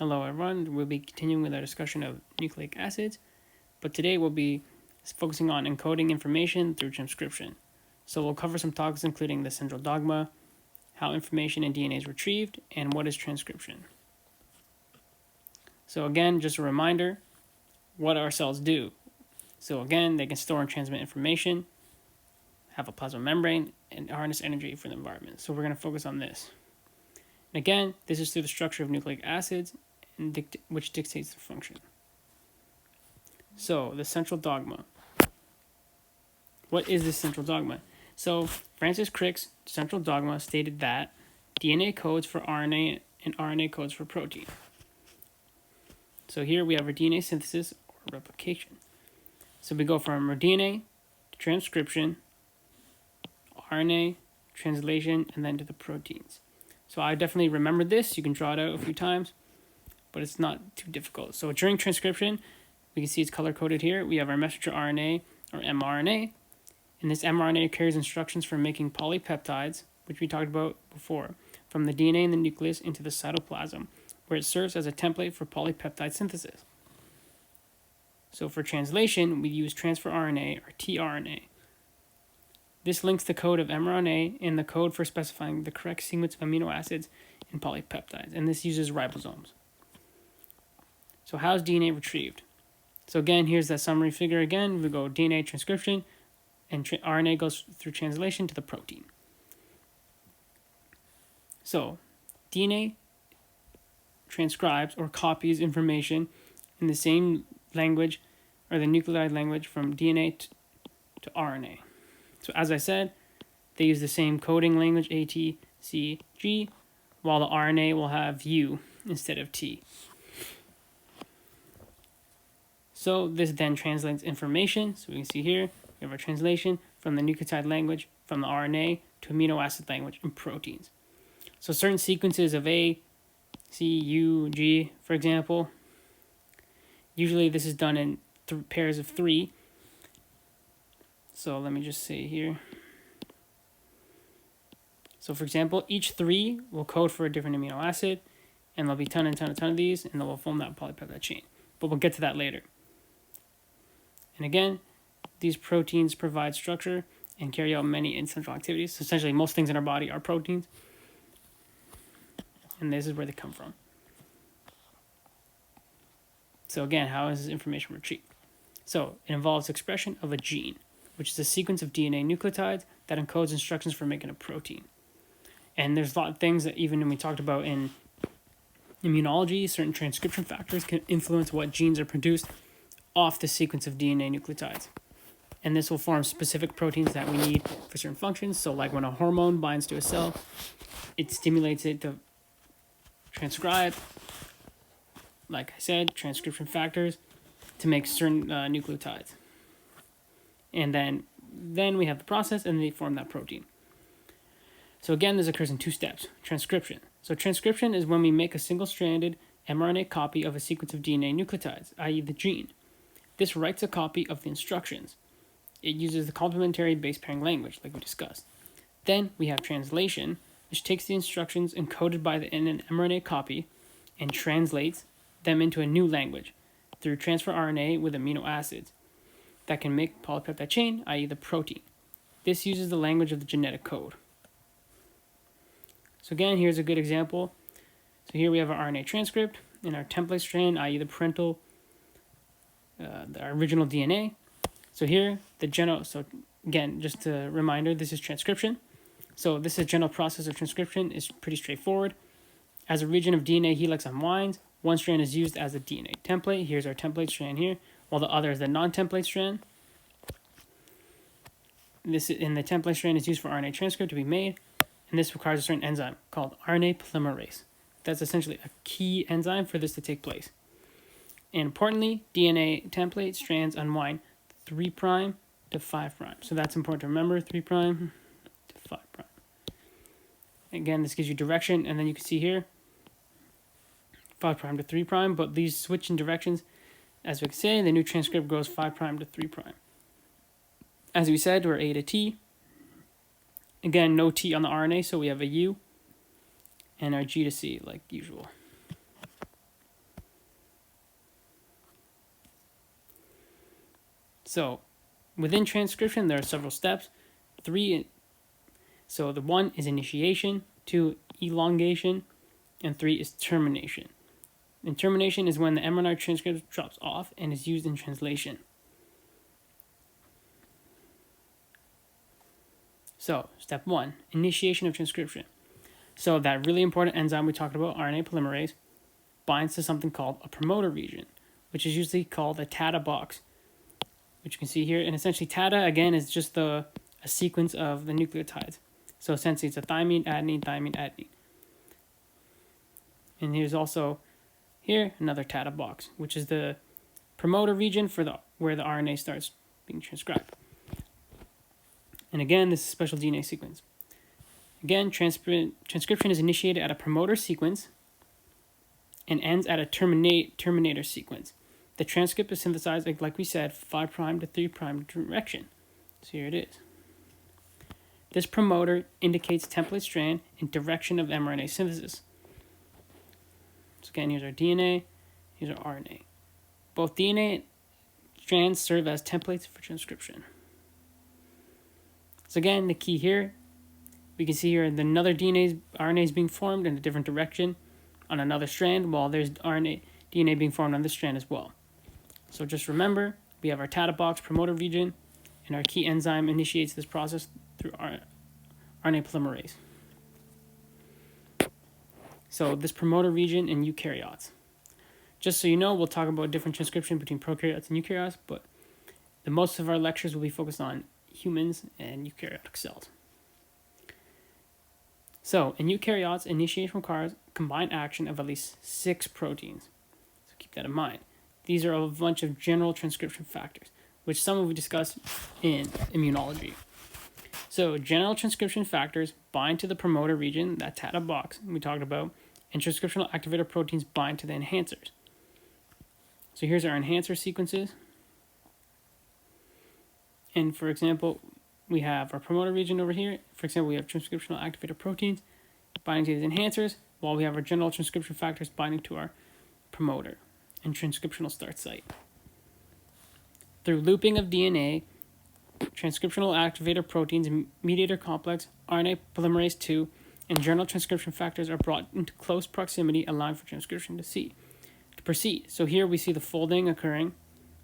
Hello everyone, we'll be continuing with our discussion of nucleic acids, but today we'll be focusing on encoding information through transcription. So we'll cover some topics including the central dogma, how information in DNA is retrieved, and what is transcription. So again, just a reminder, what our cells do. So again, they can store and transmit information, have a plasma membrane, and harness energy for the environment. So we're going to focus on this. And again, this is through the structure of nucleic acids, which dictates the function. So, the central dogma. What is this central dogma? So, Francis Crick's central dogma stated that DNA codes for RNA and RNA codes for protein. So here we have our DNA synthesis or replication. So we go from our DNA to transcription, RNA, translation, and then to the proteins. So I definitely remember this. You can draw it out a few times, but it's not too difficult. So during transcription, we can see it's color-coded here. We have our messenger RNA, or mRNA, and this mRNA carries instructions for making polypeptides, which we talked about before, from the DNA in the nucleus into the cytoplasm, where it serves as a template for polypeptide synthesis. So for translation, we use transfer RNA, or tRNA. This links the code of mRNA and the code for specifying the correct sequence of amino acids in polypeptides, and this uses ribosomes. So how is DNA retrieved? So again, here's that summary figure again. We go DNA transcription, and RNA goes through translation to the protein. So DNA transcribes or copies information in the same language, or the nucleotide language, from DNA to RNA. So as I said, they use the same coding language, A, T, C, G, while the RNA will have U instead of T. So this then translates information. So we can see here, we have our translation from the nucleotide language, from the RNA to amino acid language in proteins. So certain sequences of A, C, U, G, for example, usually this is done in pairs of 3. So let me just say here. So for example, each 3 will code for a different amino acid, and there'll be ton of these, and they will form that polypeptide chain. But we'll get to that later. And again, these proteins provide structure and carry out many essential activities. So essentially, most things in our body are proteins. And this is where they come from. So again, how is this information retrieved? So it involves expression of a gene, which is a sequence of DNA nucleotides that encodes instructions for making a protein. And there's a lot of things that even when we talked about in immunology, certain transcription factors can influence what genes are produced off the sequence of DNA nucleotides. And this will form specific proteins that we need for certain functions. So like when a hormone binds to a cell, it stimulates it to transcribe, like I said, transcription factors to make certain nucleotides. And then we have the process, and they form that protein. So again, this occurs in 2 steps. Transcription. So transcription is when we make a single-stranded mRNA copy of a sequence of DNA nucleotides, i.e. the gene. This writes a copy of the instructions. It uses the complementary base pairing language, like we discussed. Then we have translation, which takes the instructions encoded in an mRNA copy and translates them into a new language through transfer RNA with amino acids that can make polypeptide chain, i.e. the protein. This uses the language of the genetic code. So again, here's a good example. So here we have our RNA transcript in our template strand, i.e. the parental, our original DNA. So here, so again, just a reminder, this is transcription. So this is general process of transcription is pretty straightforward. As a region of DNA helix unwinds, one strand is used as a DNA template. Here's our template strand here, while the other is the non-template strand. The template strand is used for RNA transcript to be made, and this requires a certain enzyme called RNA polymerase. That's essentially a key enzyme for this to take place. And importantly, DNA template strands unwind 3' to 5'. So that's important to remember, 3' to 5'. Again, this gives you direction, and then you can see here, 5' to 3', but these switch in directions. As we can say, the new transcript goes 5' to 3'. As we said, we're A to T. Again, no T on the RNA, so we have a U, and our G to C, like usual. So within transcription, there are several steps. So the 1 is initiation, 2 elongation, and 3 is termination. And termination is when the mRNA transcript drops off and is used in translation. So step 1, initiation of transcription. So that really important enzyme we talked about, RNA polymerase, binds to something called a promoter region, which is usually called a TATA box, which you can see here. And essentially TATA, again, is just a sequence of the nucleotides. So essentially it's a thymine, adenine, thymine, adenine. And here's also here another TATA box, which is the promoter region for where the RNA starts being transcribed. And again, this is a special DNA sequence. Again, transcription is initiated at a promoter sequence and ends at a terminator sequence. The transcript is synthesized, like we said, 5' to 3' direction. So here it is. This promoter indicates template strand and direction of mRNA synthesis. So again, here's our DNA, here's our RNA. Both DNA strands serve as templates for transcription. So again, the key here, we can see here another RNA is being formed in a different direction on another strand, while there's DNA being formed on this strand as well. So just remember, we have our TATA box promoter region, and our key enzyme initiates this process through RNA polymerase. So this promoter region in eukaryotes. Just so you know, we'll talk about different transcription between prokaryotes and eukaryotes, but the most of our lectures will be focused on humans and eukaryotic cells. So in eukaryotes, initiation requires combined action of at least 6 proteins. So keep that in mind. These are a bunch of general transcription factors, which some will discuss in immunology. So general transcription factors bind to the promoter region, that TATA box we talked about, and transcriptional activator proteins bind to the enhancers. So here's our enhancer sequences. And for example, we have our promoter region over here. For example, we have transcriptional activator proteins binding to these enhancers, while we have our general transcription factors binding to our promoter and transcriptional start site. Through looping of DNA, transcriptional activator proteins, mediator complex, RNA polymerase II, and general transcription factors are brought into close proximity, allowing for transcription to proceed. So here we see the folding occurring,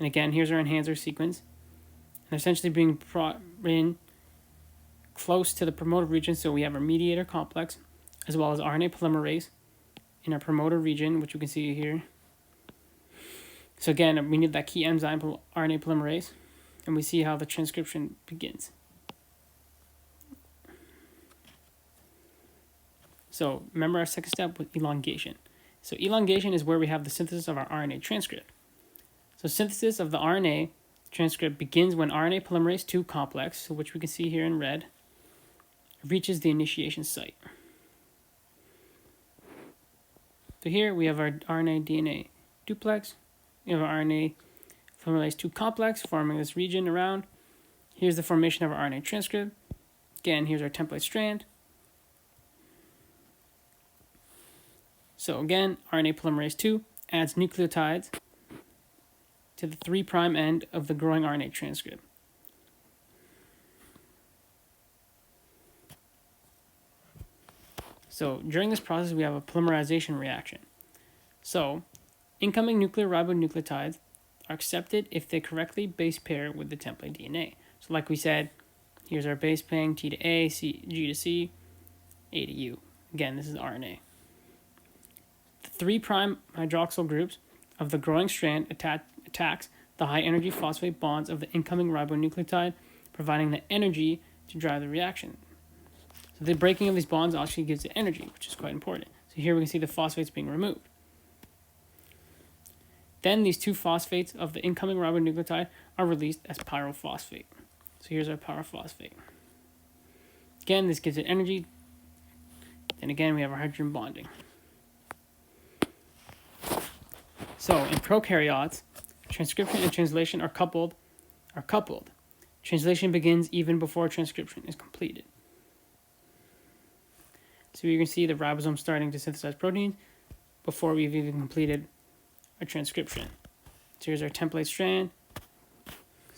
and again, here's our enhancer sequence, and essentially being brought in close to the promoter region. So we have our mediator complex, as well as RNA polymerase in our promoter region, which you can see here. So again, we need that key enzyme, RNA polymerase, and we see how the transcription begins. So remember our second step with elongation. So elongation is where we have the synthesis of our RNA transcript. So synthesis of the RNA transcript begins when RNA polymerase II complex, which we can see here in red, reaches the initiation site. So here we have our RNA DNA duplex. We have our RNA polymerase II complex forming this region around. Here's the formation of our RNA transcript. Again, here's our template strand. So again, RNA polymerase II adds nucleotides to the 3' end of the growing RNA transcript. So during this process, we have a polymerization reaction. So incoming nuclear ribonucleotides are accepted if they correctly base pair with the template DNA. So like we said, here's our base pairing, T to A, G to C, A to U. Again, this is RNA. The 3' hydroxyl groups of the growing strand attacks the high-energy phosphate bonds of the incoming ribonucleotide, providing the energy to drive the reaction. So the breaking of these bonds actually gives the energy, which is quite important. So here we can see the phosphates being removed. Then these 2 phosphates of the incoming ribonucleotide are released as pyrophosphate. So here's our pyrophosphate. Again, this gives it energy. Then again, we have our hydrogen bonding. So in prokaryotes, transcription and translation are coupled. Translation begins even before transcription is completed. So you can see the ribosome starting to synthesize proteins before we've even completed our transcription. So here's our template strand.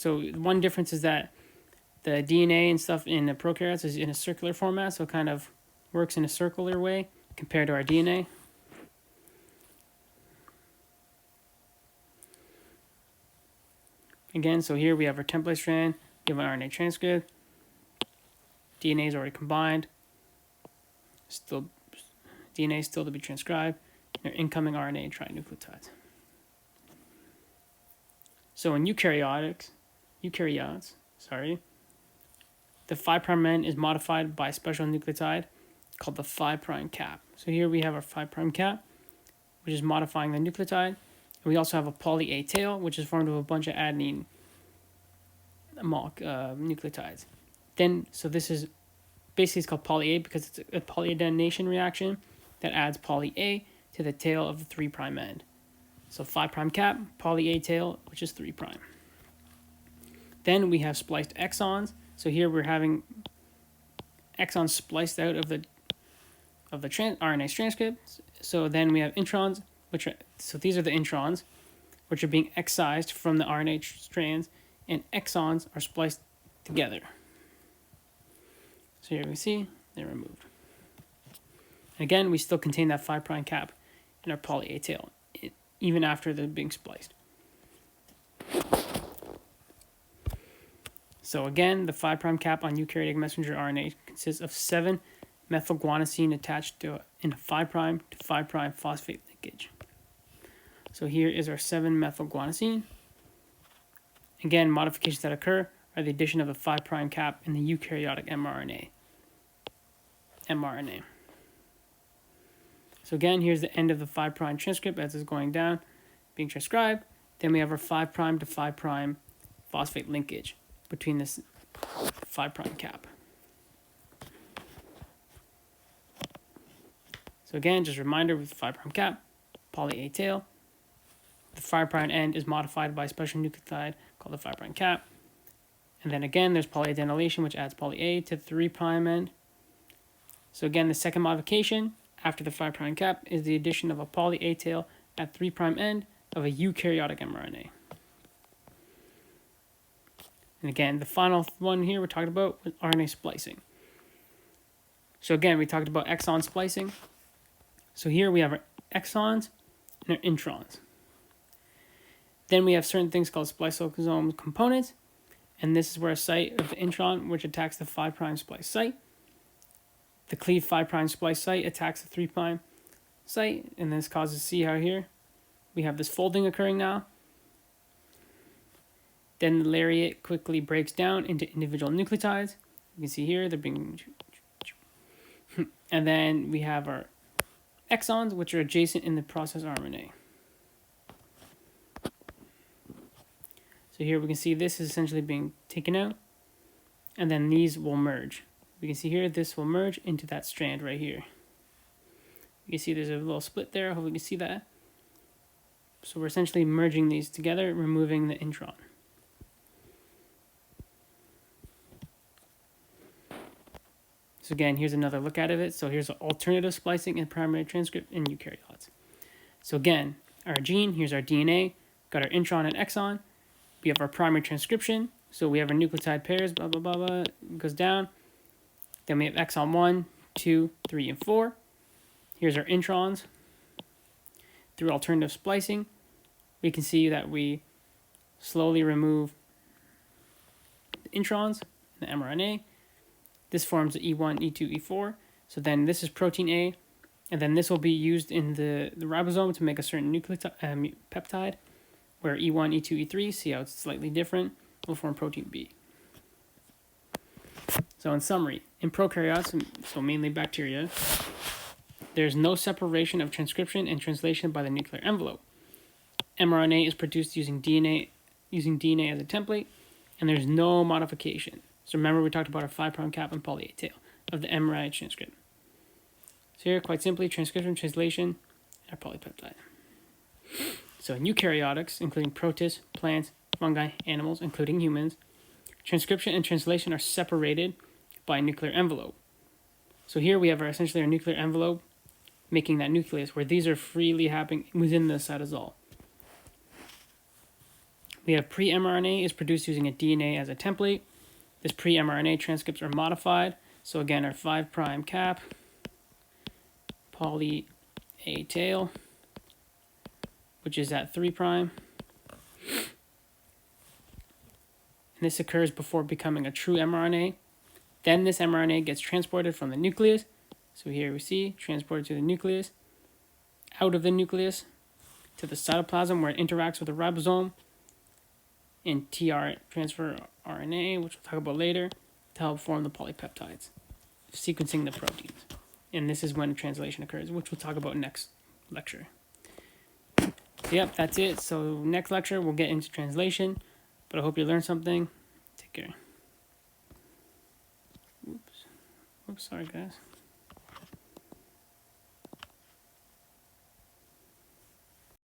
So one difference is that the DNA and stuff in the prokaryotes is in a circular format, so it kind of works in a circular way compared to our DNA. Again, so here we have our template strand, we have an RNA transcript, DNA is already combined, still DNA is still to be transcribed, and our incoming RNA and trinucleotides. So in eukaryotes, the 5' end is modified by a special nucleotide called the 5' cap. So here we have our 5' cap, which is modifying the nucleotide. And we also have a poly A tail, which is formed of a bunch of adenine nucleotides. So this is basically, it's called poly A because it's a polyadenation reaction that adds poly A to the tail of the 3' end. So 5' cap, poly A tail, which is 3'. Then we have spliced exons. So here we're having exons spliced out of the RNA transcript. So then we have introns, so these are the introns, which are being excised from the RNA strands, and exons are spliced together. So here we see they're removed. And again, we still contain that 5' cap in our poly A tail, even after they're being spliced. So again, the 5' cap on eukaryotic messenger RNA consists of 7 methylguanosine attached in a 5' to 5' phosphate linkage. So here is our 7 methylguanosine. Again, modifications that occur are the addition of a 5' cap in the eukaryotic mRNA. So again, here's the end of the 5' transcript as it's going down, being transcribed. Then we have our 5' to 5' phosphate linkage between this 5' cap. So again, just a reminder with the 5' cap, poly A tail. The 5' end is modified by a special nucleotide called the 5' cap. And then again, there's polyadenylation, which adds poly A to the 3' end. So again, the second modification after the 5' cap is the addition of a poly A tail at 3' end of a eukaryotic mRNA. And again, the final one here we're talking about was RNA splicing. So again, we talked about exon splicing. So here we have our exons and our introns. Then we have certain things called spliceosome components, and this is where a site of the intron, which attacks the 5' splice site. The cleaved 5' splice site attacks the 3' site, and this causes, see how here we have this folding occurring now. Then the lariat quickly breaks down into individual nucleotides. You can see here they're being... And then we have our exons, which are adjacent in the process RNA. So here we can see this is essentially being taken out, and then these will merge. We can see here this will merge into that strand right here. You can see there's a little split there. Hopefully you can see that. So we're essentially merging these together, removing the intron. So again, here's another look at it. So here's alternative splicing and primary transcript in eukaryotes. So again, our gene, here's our DNA, got our intron and exon. We have our primary transcription. So we have our nucleotide pairs, blah, blah, blah, blah, goes down. Then we have exon 1, 2, 3, and 4. Here's our introns. Through alternative splicing, we can see that we slowly remove the introns in the mRNA. This forms the E1, E2, E4. So then this is protein A, and then this will be used in the ribosome to make a certain nucleotide peptide, where E1, E2, E3, see how it's slightly different, will form protein B. So in summary, in prokaryotes, so mainly bacteria, there's no separation of transcription and translation by the nuclear envelope. mRNA is produced using DNA as a template, and there's no modification. So remember we talked about our 5' cap and poly A tail of the mRNA transcript. So here, quite simply, transcription, translation, and our polypeptide. So in eukaryotics, including protists, plants, fungi, animals, including humans, transcription and translation are separated by a nuclear envelope. So here we have essentially our nuclear envelope making that nucleus, where these are freely happening within the cytosol. We have pre-mRNA is produced using a DNA as a template. This pre-mRNA transcripts are modified. So again, our 5' cap, poly A tail, which is at 3'. And this occurs before becoming a true mRNA. Then this mRNA gets transported from the nucleus. So here we see transported to the nucleus, out of the nucleus to the cytoplasm where it interacts with the ribosome and TR transfer RNA, which we'll talk about later, to help form the polypeptides, sequencing the proteins. And this is when translation occurs, which we'll talk about next lecture. Yep, that's it. So next lecture, we'll get into translation, but I hope you learned something. Take care. Oops, sorry guys.